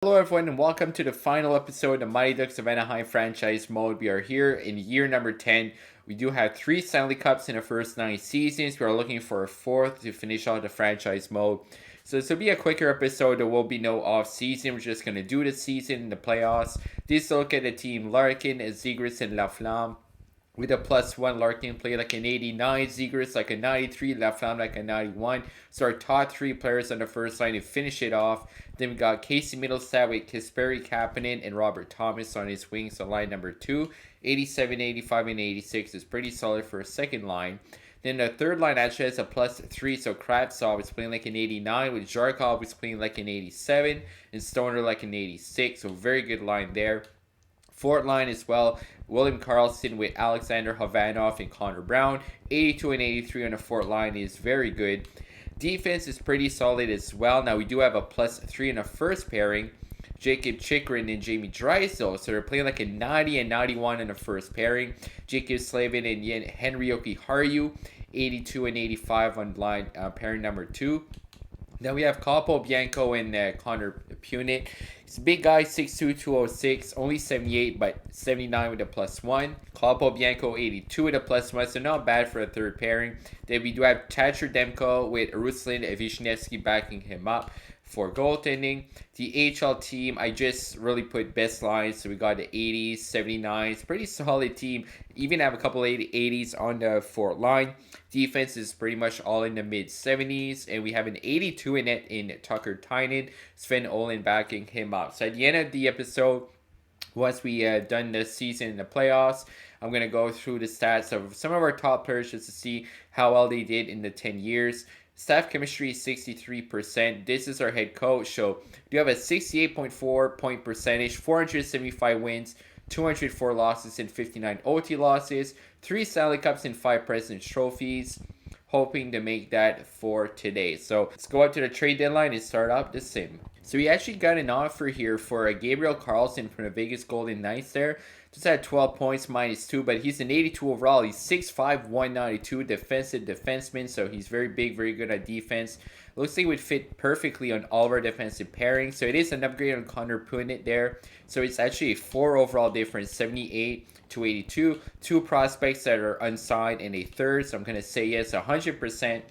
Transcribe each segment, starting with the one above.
Hello everyone and welcome to the final episode of Mighty Ducks of Anaheim franchise mode. We are here in year number 10. We do have 3 Stanley Cups in the first 9 seasons. We are looking for a 4th to finish out the franchise mode. So this will be a quicker episode. There will be no off season. We're just going to do the season in the playoffs. This look at the team Larkin, Zegras, and Laflamme. With a +1, Larkin played like an 89, Zegras like a 93, Laflamme like a 91. So our top 3 players on the first line to finish it off. Then we got Casey Mittelstadt with Kasperi Kapanen and Robert Thomas on his wings. So line number 2, 87, 85, and 86 is pretty solid for a second line. Then the third line actually has a +3, so Kravtsov is playing like an 89, with Zharkov is playing like an 87, and Stoner like an 86. So very good line there. Fourth line as well, William Karlsson with Alexander Hovanov and Connor Brown. 82 and 83 on the fourth line is very good. Defense is pretty solid as well. Now we do have a +3 in the first pairing, Jacob Chychrun and Jamie Drysdale. So they're playing like a 90 and 91 in the first pairing. Jacob Slavin and Henry Jokiharju, 82 and 85 on line pairing number 2. Then we have Kaapo Bianco and Connor Punit. He's a big guy, 6'2", 206, only 78, but 79 with a +1. Kaapo Bianco, 82 with a +1, so not bad for a third pairing. Then we do have Thatcher Demko with Ruslan Vishnevsky backing him up for goaltending. The AHL team, I just really put best lines. So we got the 80s, 79s, pretty solid team. Even have a couple 80s on the fourth line. Defense is pretty much all in the mid-70s. And we have an 82 in it in Tucker Tynan. Sven Olin backing him up. So at the end of the episode, once we done the season in the playoffs, I'm going to go through the stats of some of our top players just to see how well they did in the 10 years. Staff chemistry is 63%. This is our head coach. So we have a 68.4 point percentage, 475 wins, 204 losses, and 59 OT losses. 3 Stanley Cups and 5 President's Trophies. Hoping to make that for today. So let's go up to the trade deadline and start up the sim. So we actually got an offer here for a Gabriel Carlsson from the Vegas Golden Knights there. Just had 12 points, -2, but he's an 82 overall. He's 6'5", 192, defensive defenseman, so he's very big, very good at defense. Looks like it would fit perfectly on all of our defensive pairings. So it is an upgrade on Connor Punit there. So it's actually a 4 overall difference, 78 to 82. 2 prospects that are unsigned and a third. So I'm going to say yes, 100%.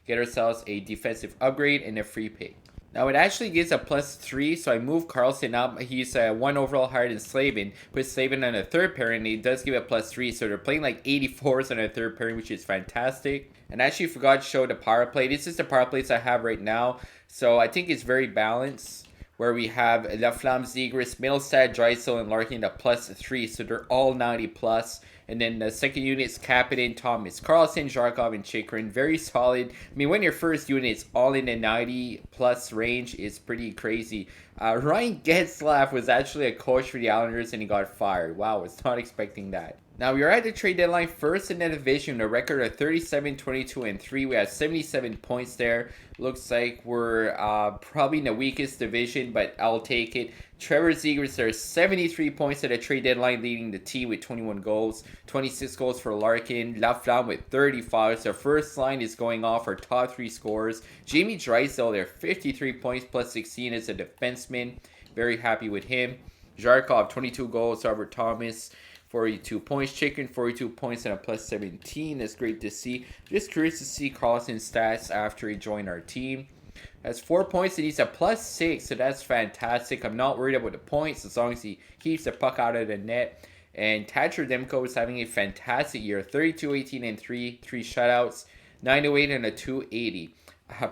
Get ourselves a defensive upgrade and a free pick. Now it actually gives a +3, so I moved Karlsson up. He's 1 overall higher than Slavin. Put Slavin on a third pairing, and he does give a +3, so they're playing like 84s on a third pairing, which is fantastic. And I actually forgot to show the power play. This is the power plays I have right now, so I think it's very balanced, where we have Laflamme, Zegras, Mittelstadt, Drysdale, and Larkin at +3, so they're all 90+. And then the second unit is Kapanen, Thomas, Karlsson, Zharkov, and Chychrun. Very solid. I mean, when your first unit is all in the 90+ range, is pretty crazy. Ryan Getzlaf was actually a coach for the Islanders and he got fired. Wow, I was not expecting that. Now, we are at the trade deadline first in the division, a record of 37, 22, and 3. We have 77 points there. Looks like we're probably in the weakest division, but I'll take it. Trevor Zegras, there's 73 points at the trade deadline, leading the team with 21 goals. 26 goals for Larkin. Laflamme with 35. So first line is going off our top 3 scorers. Jamie Drysdale there, 53 points +16 as a defenseman. Very happy with him. Zharkov, 22 goals. Robert Thomas, 42 points. Chychrun, 42 points and a +17. That's great to see. Just curious to see Karlsson's stats after he joined our team. Has 4 points and he's a +6, so that's fantastic. I'm not worried about the points as long as he keeps the puck out of the net. And Thatcher Demko is having a fantastic year. 32, 18, and 3 shutouts, 908 and a 280.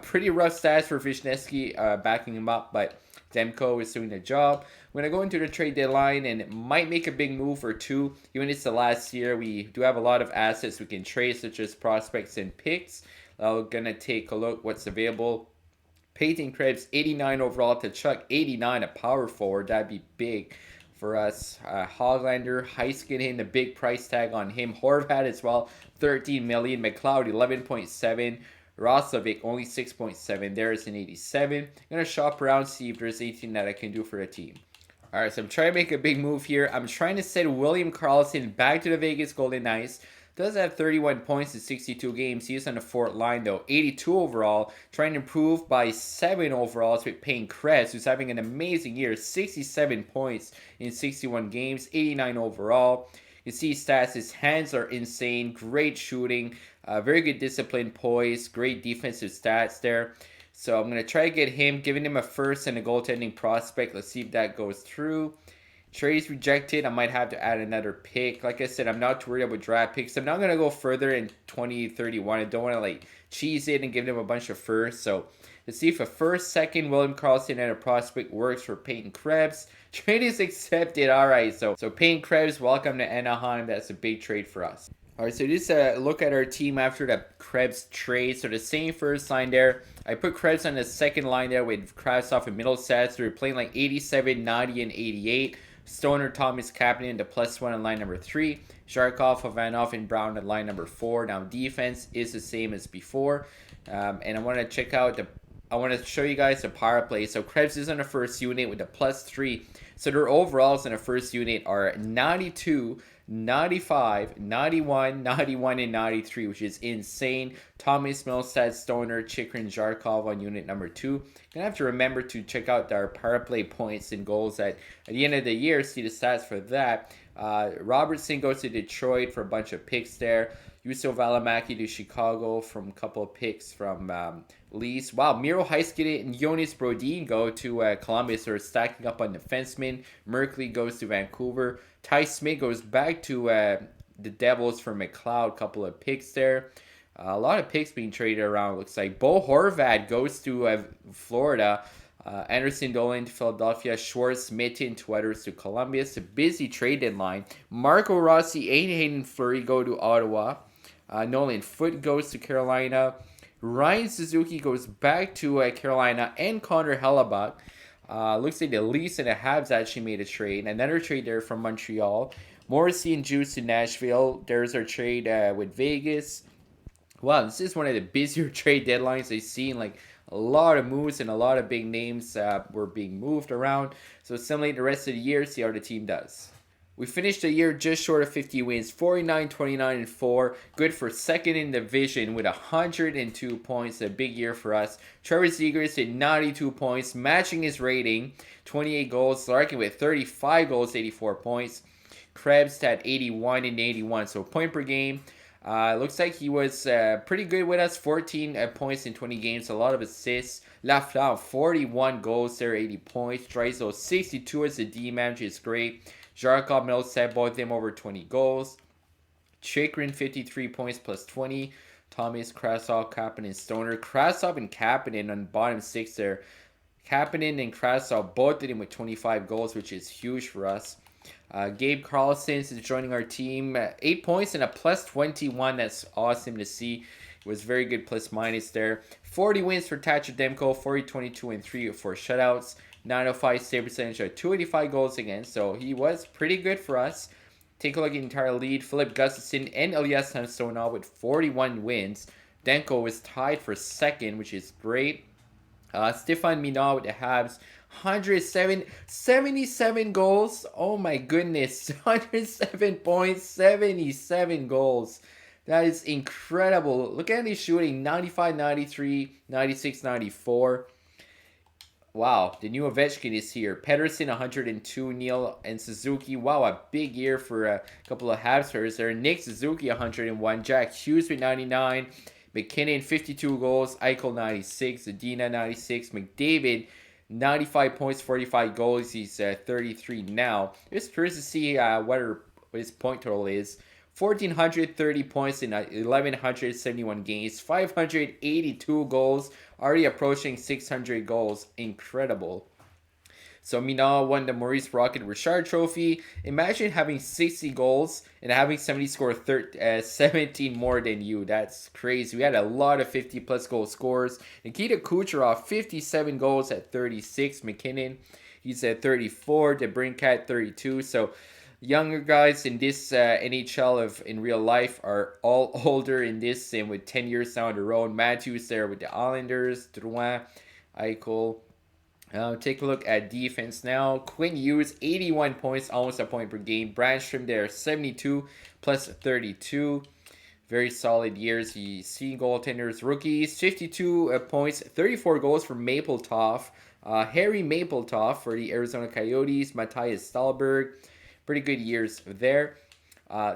Pretty rough stats for Vishnevsky backing him up, but Demko is doing the job. We're going to go into the trade deadline and might make a big move or two. Even if it's the last year, we do have a lot of assets we can trade, such as prospects and picks. I'm going to take a look what's available. Peyton Krebs, 89 overall to Chuck, 89 a power forward. That'd be big for us. Hoglander, Heiskin hitting the big price tag on him. Horvat as well, 13 million. McLeod, 11.7. Roslovic, only 6.7. There's an 87. I'm going to shop around, see if there's anything that I can do for the team. Alright, so I'm trying to make a big move here. I'm trying to send William Karlsson back to the Vegas Golden Knights. Does have 31 points in 62 games. He's on the fourth line though. 82 overall. Trying to improve by 7 overall. It's with Payne Krebs, who's having an amazing year. 67 points in 61 games. 89 overall. You see stats. His hands are insane. Great shooting. Very good discipline, poise. Great defensive stats there. So I'm going to try to get him, giving him a first and a goaltending prospect. Let's see if that goes through. Trade is rejected. I might have to add another pick. Like I said, I'm not too worried about draft picks. I'm not going to go further in 2031. I don't want to like cheese it and give them a bunch of firsts. So let's see if a first, second, William Karlsson and a prospect works for Payne Krebs. Trade is accepted. All right. So Payne Krebs, welcome to Anaheim. That's a big trade for us. All right, so just a look at our team after the Krebs trade. So the same first line there. I put Krebs on the second line there with Krasov and Middlestat. So we're playing like 87, 90, and 88. Stoner, Thomas, Kapanen, the +1 on line number 3. Zharkov, Ivanov, and Brown at line number 4. Now defense is the same as before. And I want to check out I want to show you guys the power play. So Krebs is on the first unit with the +3. So their overalls in the first unit are 92, 95, 91, 91, and 93, which is insane. Thomas, Middlestat, Stoner, Chikrin, Zharkov on unit number 2. Gonna have to remember to check out our power play points and goals at the end of the year. See the stats for that. Robertson goes to Detroit for a bunch of picks there. Juuso Valimaki to Chicago from a couple of picks from Leafs. Wow, Miro Heiskanen and Jonas Brodin go to Columbus. They're stacking up on defensemen. Merkley goes to Vancouver. Ty Smith goes back to the Devils for McLeod. Couple of picks there. A lot of picks being traded around, looks like. Bo Horvat goes to Florida. Anderson Dolan to Philadelphia. Schwartz, Mitten, two others to Columbus. A busy trade deadline. Marco Rossi and Hayden Fleury go to Ottawa. Nolan Foote goes to Carolina. Ryan Suzuki goes back to Carolina. And Connor Hellebuck. Looks like the Leafs and the Habs actually made a trade. Another trade there from Montreal. Morrissey and Juice to Nashville. There's our trade with Vegas. Wow, this is one of the busier trade deadlines I've seen. Like a lot of moves and a lot of big names were being moved around. So simulate the rest of the year, see how the team does. We finished the year just short of 50 wins, 49, 29, and 4. Good for second in the division with 102 points. A big year for us. Trevor Zegras hit 92 points, matching his rating. 28 goals. Larkin with 35 goals, 84 points. Krebs had 81 and 81, so point per game. Looks like he was pretty good with us. 14 points in 20 games. A lot of assists. Lafleur, 41 goals there, 80 points. Drysdale, 62 as a D-man, which is great. Zharkov, Middlestat, both of them over 20 goals. Chikrin, 53 points plus 20. Thomas, Krasov, Kapanen, Stoner. Krasov and Kapanen on bottom 6 there. Kapanen and Krasov, both of them with 25 goals, which is huge for us. Gabe Carlson is joining our team. 8 points and a plus 21. That's awesome to see. It was very good plus minus there. 40 wins for Thatcher Demko. 40, 22, and 3 for shutouts. 905 save percentage of 285 goals against. So he was pretty good for us. Take a look at the entire lead. Philip Gustafson and Elias Samsonov with 41 wins. Demko was tied for second, which is great. Stefan Minot with the Habs. 77 goals. Oh my goodness. 107 points, 77 goals. That is incredible. Look at his shooting. 95, 93, 96, 94. Wow, the new Ovechkin is here. Pedersen, 102. Neil and Suzuki. Wow, a big year for a couple of Habs players there. Nick Suzuki, 101. Jack Hughes with 99. McKinnon, 52 goals. Eichel, 96. Zadina, 96. McDavid, 95 points, 45 goals. He's 33 now. Just curious to see what his point total is. 1,430 points in 1,171 games. 582 goals. Already approaching 600 goals. Incredible. So Minot won the Maurice Rocket Richard Trophy. Imagine having 60 goals and having somebody score 17 more than you. That's crazy. We had a lot of 50-plus goal scorers. Nikita Kucherov, 57 goals at 36. McKinnon, he's at 34. DeBrincat, 32. So younger guys in this NHL in real life are all older in this and with 10 years down the road. Matthews there with the Islanders. Drouin, Eichel. Take a look at defense now. Quinn Hughes, 81 points, almost a point per game. Brandstrom there, 72 plus 32. Very solid years. You see goaltenders, rookies, 52 points, 34 goals for Mapletop. Harry Mapletop for the Arizona Coyotes, Matthias Stahlberg. Pretty good years there.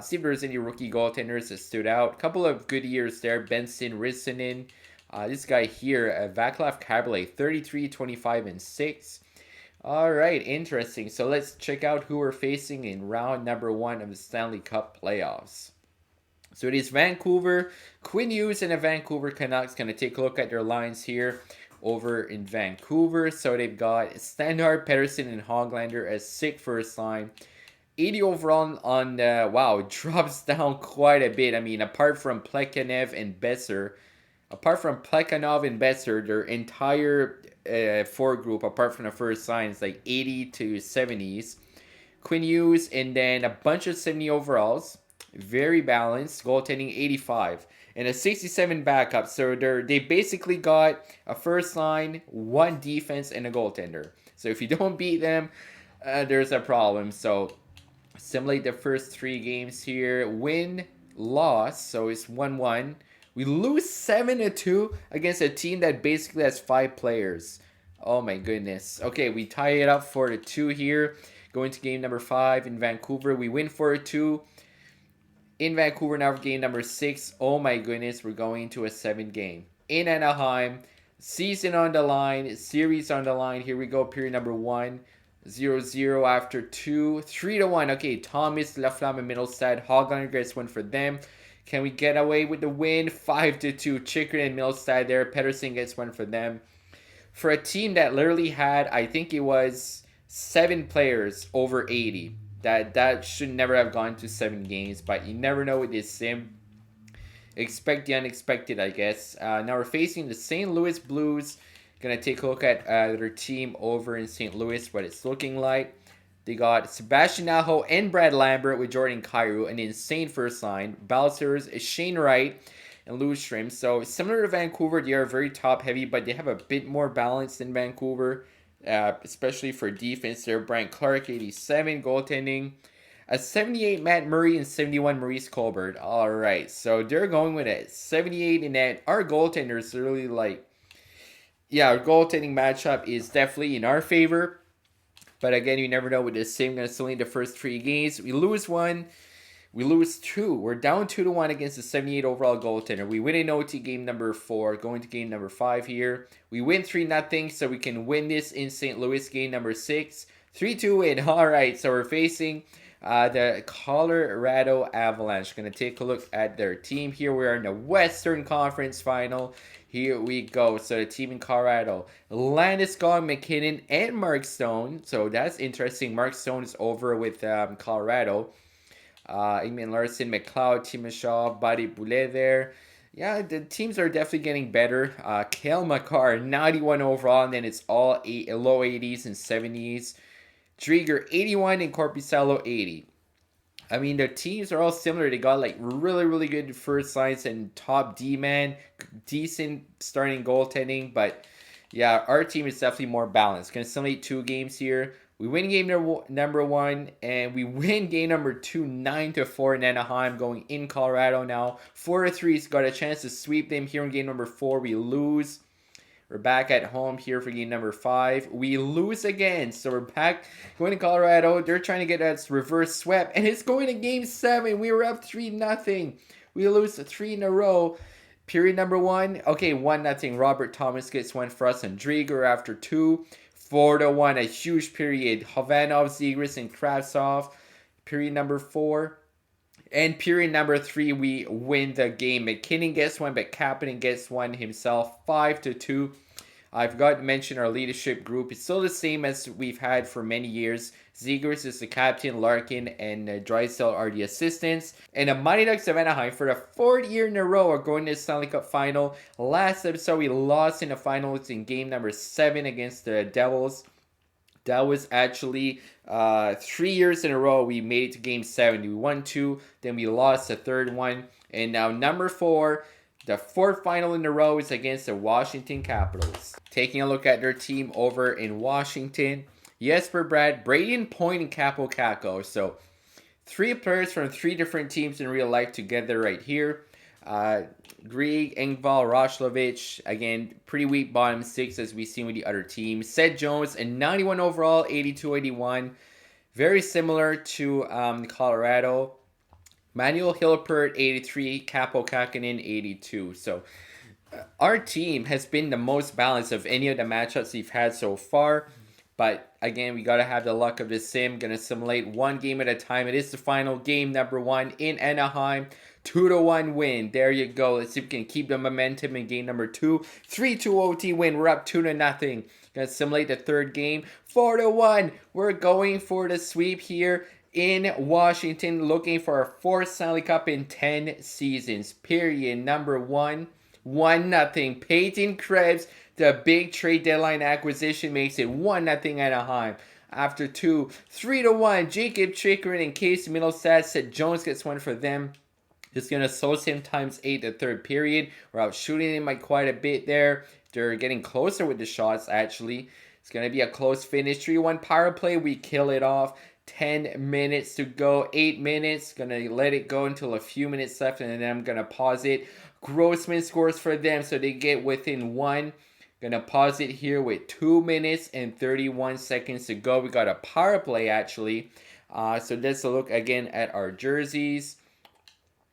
See if there's any rookie goaltenders that stood out. A couple of good years there. Benson Rissanen. This guy here, Vaclav Caberlet, 33, 25, and 6. All right, interesting. So let's check out who we're facing in round number 1 of the Stanley Cup playoffs. So it is Vancouver, Quinn Hughes, and the Vancouver Canucks. Going to take a look at their lines here over in Vancouver. So they've got Standard, Pedersen, and Hoglander as 6 first line. 80 overall on, wow, drops down quite a bit. I mean, apart from Plekhanov and Besser, their entire forward group, apart from the first line, is like 80 to 70s. Quinn Hughes, and then a bunch of 70 overalls. Very balanced. Goaltending 85. And a 67 backup. So they basically got a first line, 1 defense, and a goaltender. So if you don't beat them, there's a problem. So simulate the first 3 games here. Win, loss. So it's 1-1. We lose 7-2 against a team that basically has 5 players. Oh my goodness. Okay, we tie it up for the 2 here. Going to game number 5 in Vancouver. We win 4-2. In Vancouver now for game number 6. Oh my goodness, we're going to a 7 game. In Anaheim, season on the line, series on the line. Here we go, period number 1. 0-0 after 2. 3-1. Okay, Thomas, Laflamme, and Middlestad. Hoglander gets 1 for them. Can we get away with the win? 5-2. Chikrin and Middlestad there. Pedersen gets 1 for them. For a team that literally had, I think it was 7 players over 80. That should never have gone to 7 games, but you never know with this sim. Expect the unexpected, I guess. Now we're facing the St. Louis Blues. Gonna take a look at their team over in St. Louis, what it's looking like. They got Sebastian Aho and Brad Lambert with Jordan Kyrou, an insane first line. Balcers, Shane Wright, and Lundstrom. So similar to Vancouver, they are very top heavy, but they have a bit more balance than Vancouver. Especially for defense there. Brian Clark, 87, goaltending. A 78, Matt Murray, and 71, Maurice Colbert. All right, so they're going with it. 78 in that. Our goaltenders are really like, yeah, our goaltending matchup is definitely in our favor. But again, you never know with this sim. Going to still need the first 3 games. We lose 1. We lose 2. We're down 2-1 against the 78 overall goaltender. We win in OT game number 4. Going to game number 5 here. We win 3-0, so we can win this in St. Louis game number 6. 3-2 win. All right, so we're facing the Colorado Avalanche. Going to take a look at their team here. We are in the Western Conference Final. Here we go. So the team in Colorado, Landeskog, McKinnon, and Mark Stone. So that's interesting. Mark Stone is over with Colorado. Eamon Larson, McLeod, Timoshaw, Buddy Boulet there. Yeah, the teams are definitely getting better. Kale McCarr, 91 overall, and then it's all low 80s and 70s. Drieger, 81, and Corpusalo, 80. I mean, the teams are all similar. They got like really, really good first lines and top D-man, decent starting goaltending. But yeah, our team is definitely more balanced. Going to simulate 2 games here. We win game number 1, and we win game number 2, 9-4 in Anaheim, going in Colorado now. 4-3, got a chance to sweep them here in game number 4. We lose. We're back at home here for game number 5. We lose again, so we're back going to Colorado. They're trying to get us reverse swept, and it's going to game 7. We were up 3-0. We lose 3 in a row. Period number 1. Okay, 1-0. Robert Thomas gets 1 for us, and Drieger after 2. 4-1, a huge period. Hovanov, Zegras, and Kravtsov. Period number 4. And period number 3, we win the game. McKinnon gets 1, but Kapanen gets 1 himself. 5-2. I forgot to mention our leadership group. It's still the same as we've had for many years. Zegras is the captain, Larkin and Drysdale are the assistants. And the Mighty Ducks of Anaheim, for the 4th year in a row, are going to the Stanley Cup Final. Last episode, we lost in the finals in game number 7 against the Devils. That was actually 3 years in a row we made it to game 7. We won 2, then we lost the 3rd one. And now number 4, the 4th final in a row is against the Washington Capitals. Taking a look at their team over in Washington. Jesper Bratt, Braden Point, and Capo Caco. So 3 players from 3 different teams in real life together right here. Grieg, Engvall, Roslovic, again, pretty weak bottom six as we've seen with the other teams. Seth Jones, a 91 overall, 82-81. Very similar to Colorado. Manuel Hilpert, 83. Capo Kakinen, 82. So our team has been the most balanced of any of the matchups we've had so far. But again, we got to have the luck of the sim. Going to simulate one game at a time. It is the final game, number 1 in Anaheim. 2-1 win. There you go. Let's see if we can keep the momentum in game number 2. 3-2 OT win. We're up 2-0. Going to simulate the third game. 4-1. We're going for the sweep here in Washington. Looking for our 4th Stanley Cup in 10 seasons. Period. Number 1. 1-0. Peyton Krebs, the big trade deadline acquisition, makes it 1-0 Anaheim. After 2, 3-1. Jacob Chikrin and Casey Middlestad. Seth Jones gets one for them. Just going to associate him times 8 the third period. We're out shooting him by quite a bit there. They're getting closer with the shots, actually. It's going to be a close finish. 3-1 power play. We kill it off. 10 minutes to go. 8 minutes. Going to let it go until a few minutes left, and then I'm going to pause it. Grossman scores for them, so they get within 1. Gonna pause it here with 2 minutes and 31 seconds to go. We got a power play, actually. So let's look again at our jerseys.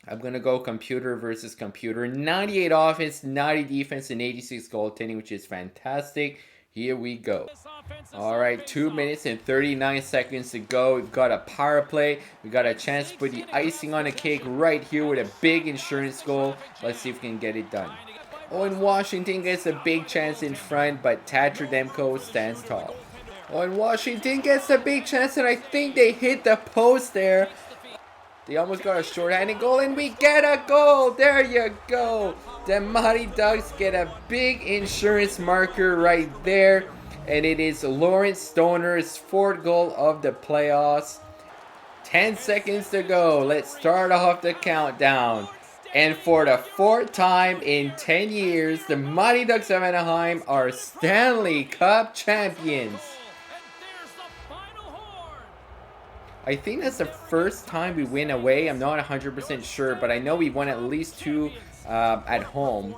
I'm gonna go computer versus computer. 98 offense, 90 defense, and 86 goaltending, which is fantastic. Here we go. All right, 2 minutes and 39 seconds to go. We've got a power play. We got a chance to put the icing on the cake right here with a big insurance goal. Let's see if we can get it done. Oh, and Washington gets a big chance in front, but Thatcher Demko stands tall. Oh, and Washington gets a big chance, and I think they hit the post there. They almost got a shorthanded goal, and we get a goal. There you go. The Mighty Ducks get a big insurance marker right there. And it is Lawrence Stoner's 4th goal of the playoffs. 10 seconds to go. Let's start off the countdown. And for the 4th time in 10 years, the Mighty Ducks of Anaheim are Stanley Cup champions. I think that's the first time we win away. I'm not 100% sure, but I know we won at least 2 at home.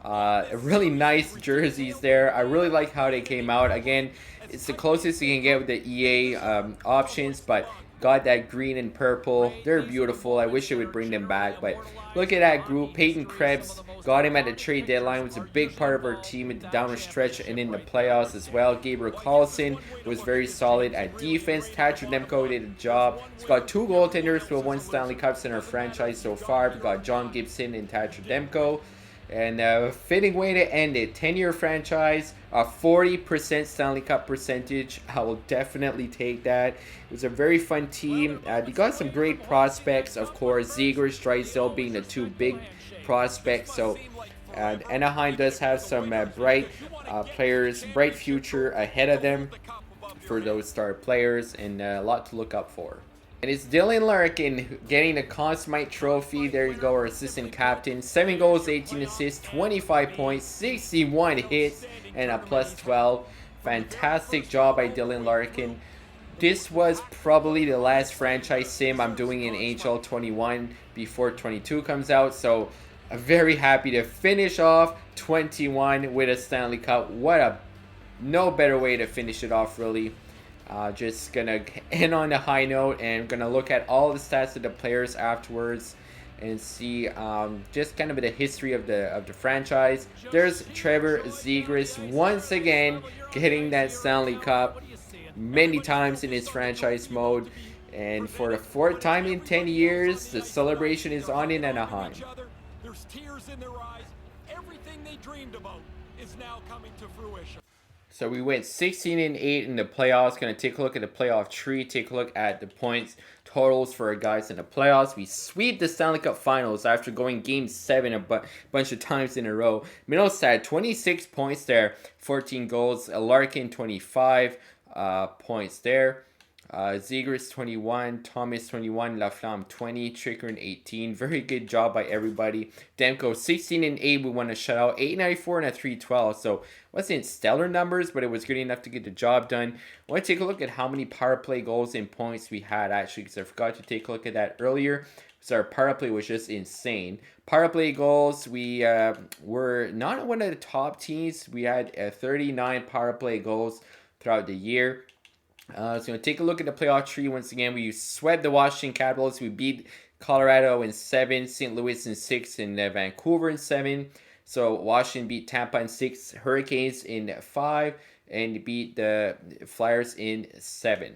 Really nice jerseys there. I really like how they came out. Again, it's the closest you can get with the EA options, but got that green and purple. They're beautiful. I wish they would bring them back, but look at that group. Peyton Krebs got him at the trade deadline. Was a big part of our team at the down stretch and in the playoffs as well. Gabriel Carlson was very solid at defense. Thatcher Demko did a job. It's got 2 goaltenders to 1 Stanley Cups in our franchise so far. We got John Gibson and Thatcher Demko. And a fitting way to end it. 10-year franchise, a 40% Stanley Cup percentage. I will definitely take that. It was a very fun team. They got some great prospects, of course. Zegras, Drysdale being the 2 big prospects. So Anaheim does have some bright players, bright future ahead of them for those star players, and a lot to look up for. And it's Dylan Larkin getting the Conn Smythe Trophy. There you go, our assistant captain. 7 goals, 18 assists, 25 points, 61 hits, and a +12. Fantastic job by Dylan Larkin. This was probably the last franchise sim I'm doing in NHL 21 before 22 comes out. So I'm very happy to finish off 21 with a Stanley Cup. No better way to finish it off, really. Just gonna end on a high note, and gonna look at all the stats of the players afterwards and see just kind of the history of the franchise. There's Trevor Zegras once again getting that Stanley Cup many times in his franchise mode, and for the 4th time in 10 years, the celebration is on in Anaheim. There's tears in their eyes. Everything they dreamed about is now coming to fruition. So we went 16-8 in the playoffs. Going to take a look at the playoff tree. Take a look at the points totals for our guys in the playoffs. We sweep the Stanley Cup Finals after going Game 7 a bunch of times in a row. Middlestad, 26 points there. 14 goals. Larkin, 25 points there. Zegers 21, Thomas 21, Laflamme 20, Chikrin 18. Very good job by everybody. Demko 16 and 8. We won a shutout, 894 and a 312. So wasn't stellar numbers, but it was good enough to get the job done. I want to take a look at how many power play goals and points we had actually, because I forgot to take a look at that earlier. So our power play was just insane. Power play goals, we were not one of the top teams. We had 39 power play goals throughout the year. So take a look at the playoff tree once again. We swept the Washington Capitals. We beat Colorado in 7, St. Louis in 6, and Vancouver in 7. So Washington beat Tampa in 6, Hurricanes in 5, and beat the Flyers in 7.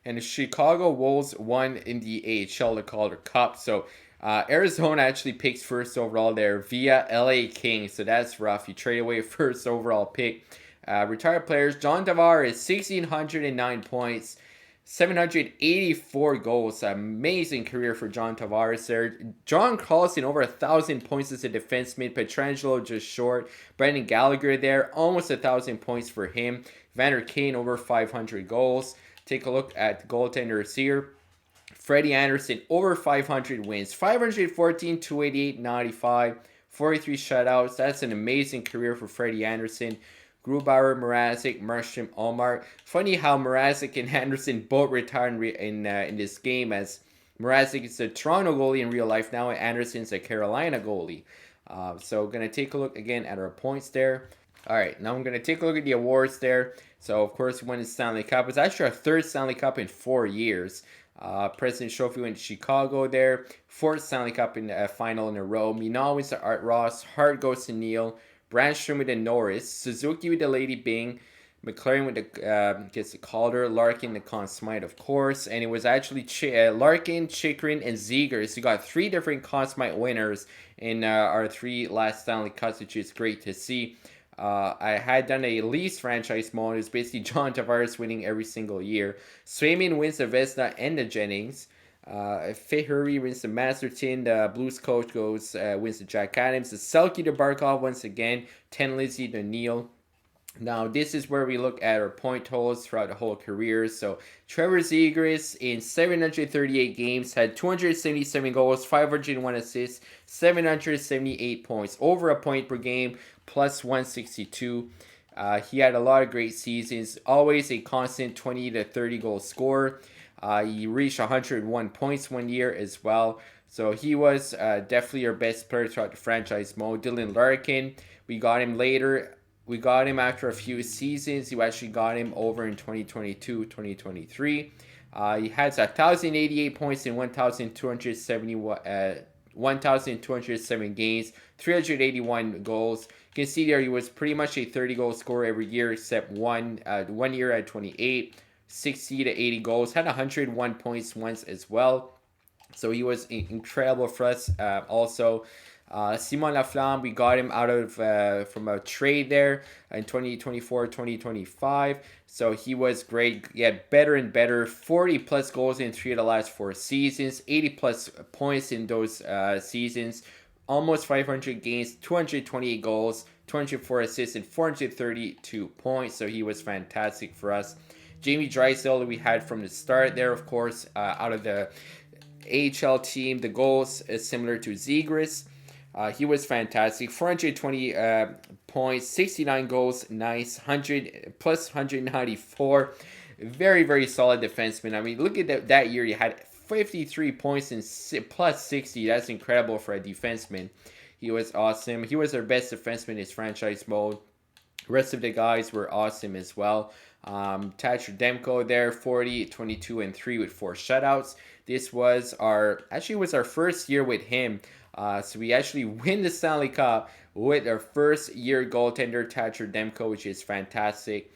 And the Chicago Wolves won in the AHL, the Calder Cup. So Arizona actually picks first overall there via LA Kings. So that's rough. You trade away a first overall pick. Retired players, John Tavares, 1,609 points, 784 goals. Amazing career for John Tavares there. John Carlson, over 1,000 points as a defenseman. Pietrangelo just short. Brendan Gallagher there, almost 1,000 points for him. Vander Kane, over 500 goals. Take a look at the goaltenders here. Freddie Anderson, over 500 wins. 514, 288, 95, 43 shutouts. That's an amazing career for Freddie Anderson. Grubauer, Mrazek, Markstrom, Allmark. Funny how Mrazek and Anderson both retired in this game, as Mrazek is a Toronto goalie in real life now, and Anderson's a Carolina goalie. So going to take a look again at our points there. All right, now I'm going to take a look at the awards there. So, of course, we won the Stanley Cup. It's actually our third Stanley Cup in 4 years. President's Trophy went to Chicago there. Fourth Stanley Cup in the final in a row. Minal wins to Art Ross. Hart goes to Neil. Brandstrom with the Norris, Suzuki with the Lady Bing, McLaren with the gets the Calder, Larkin the Conn Smythe, of course, and it was actually Larkin, Chikrin, and Zegers. So you got 3 different Conn Smythe winners in our 3 last Stanley Cups, which is great to see. I had done a least franchise mode. It's basically John Tavares winning every single year. Swayman wins the Vesna and the Jennings. Fahuri wins the Masterton. The Blues coach wins the Jack Adams. The Selke to Barkov once again. 10 Lizzie to Neil. Now, this is where we look at our point totals throughout the whole career. So, Trevor Zegras in 738 games had 277 goals, 501 assists, 778 points, over a point per game, plus 162. He had a lot of great seasons, always a constant 20 to 30 goal scorer. He reached 101 points one year as well. So he was definitely our best player throughout the franchise mode. Dylan Larkin, we got him later. We got him after a few seasons. You actually got him over in 2022, 2023. He has 1,088 points in 1,207 games, 381 goals. You can see there he was pretty much a 30-goal scorer every year except one year at 28. 60 to 80 goals, had 101 points once as well. So he was incredible for us. Also, Simon Laflamme, we got him out of from a trade there in 2024, 2025. So he was great. He had better and better. 40 plus goals in 3 of the last 4 seasons. 80 plus points in those seasons. Almost 500 games, 228 goals, 204 assists, and 432 points. So he was fantastic for us. Jamie Drysdale we had from the start there, of course, out of the AHL team. The goals is similar to Zegras. He was fantastic. 420 points, 69 goals, nice. 100 plus 194. Very, very solid defenseman. I mean, look at that year. You had 53 points and plus 60. That's incredible for a defenseman. He was awesome. He was our best defenseman in his franchise mode. The rest of the guys were awesome as well. Thatcher Demko there, 40, 22, and 3 with 4 shutouts. This was our first year with him. So we actually win the Stanley Cup with our first year goaltender, Thatcher Demko, which is fantastic.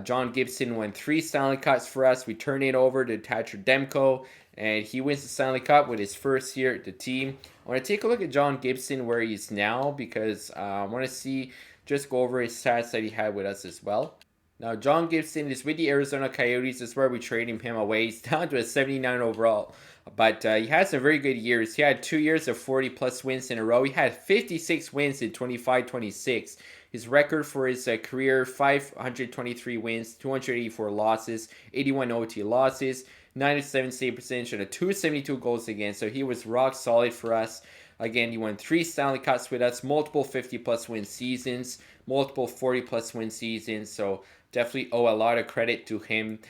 John Gibson won 3 Stanley Cups for us. We turn it over to Thatcher Demko, and he wins the Stanley Cup with his first year at the team. I want to take a look at John Gibson, where he is now, because I want to just go over his stats that he had with us as well. Now, John Gibson is with the Arizona Coyotes. That's where we traded him away. He's down to a 79 overall. But he had some very good years. He had 2 years of 40-plus wins in a row. He had 56 wins in 25-26. His record for his career: 523 wins, 284 losses, 81 OT losses, 97 save percentage, and a 272 goals against. So he was rock solid for us. Again, he won 3 Stanley Cups with us, multiple 50-plus win seasons, multiple 40-plus win seasons. So definitely owe a lot of credit to him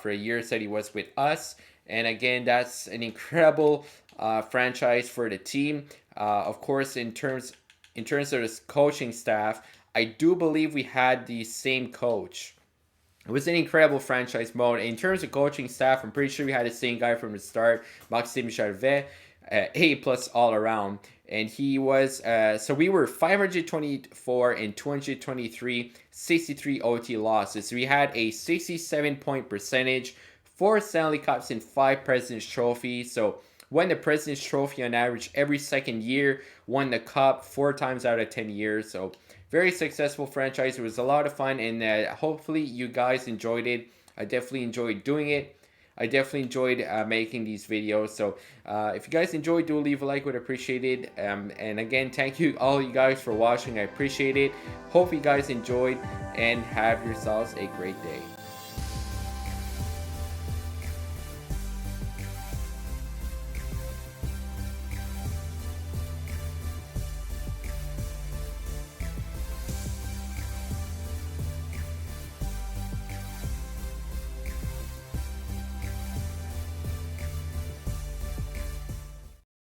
for the years that he was with us. And again, that's an incredible franchise for the team. Of course, in terms of this coaching staff, I do believe we had the same coach. It was an incredible franchise mode. In terms of coaching staff, I'm pretty sure we had the same guy from the start, Maxime Charvet, A+ all around. And he was, so we were 524 and 223, 63 OT losses. So we had a 67-point percentage, 4 Stanley Cups and 5 President's Trophies. So won the President's Trophy on average every second year, won the Cup 4 times out of 10 years. So very successful franchise. It was a lot of fun, and hopefully you guys enjoyed it. I definitely enjoyed doing it. I definitely enjoyed making these videos. So if you guys enjoyed, do leave a like, would appreciate it. And again, thank you all you guys for watching. I appreciate it. Hope you guys enjoyed, and have yourselves a great day.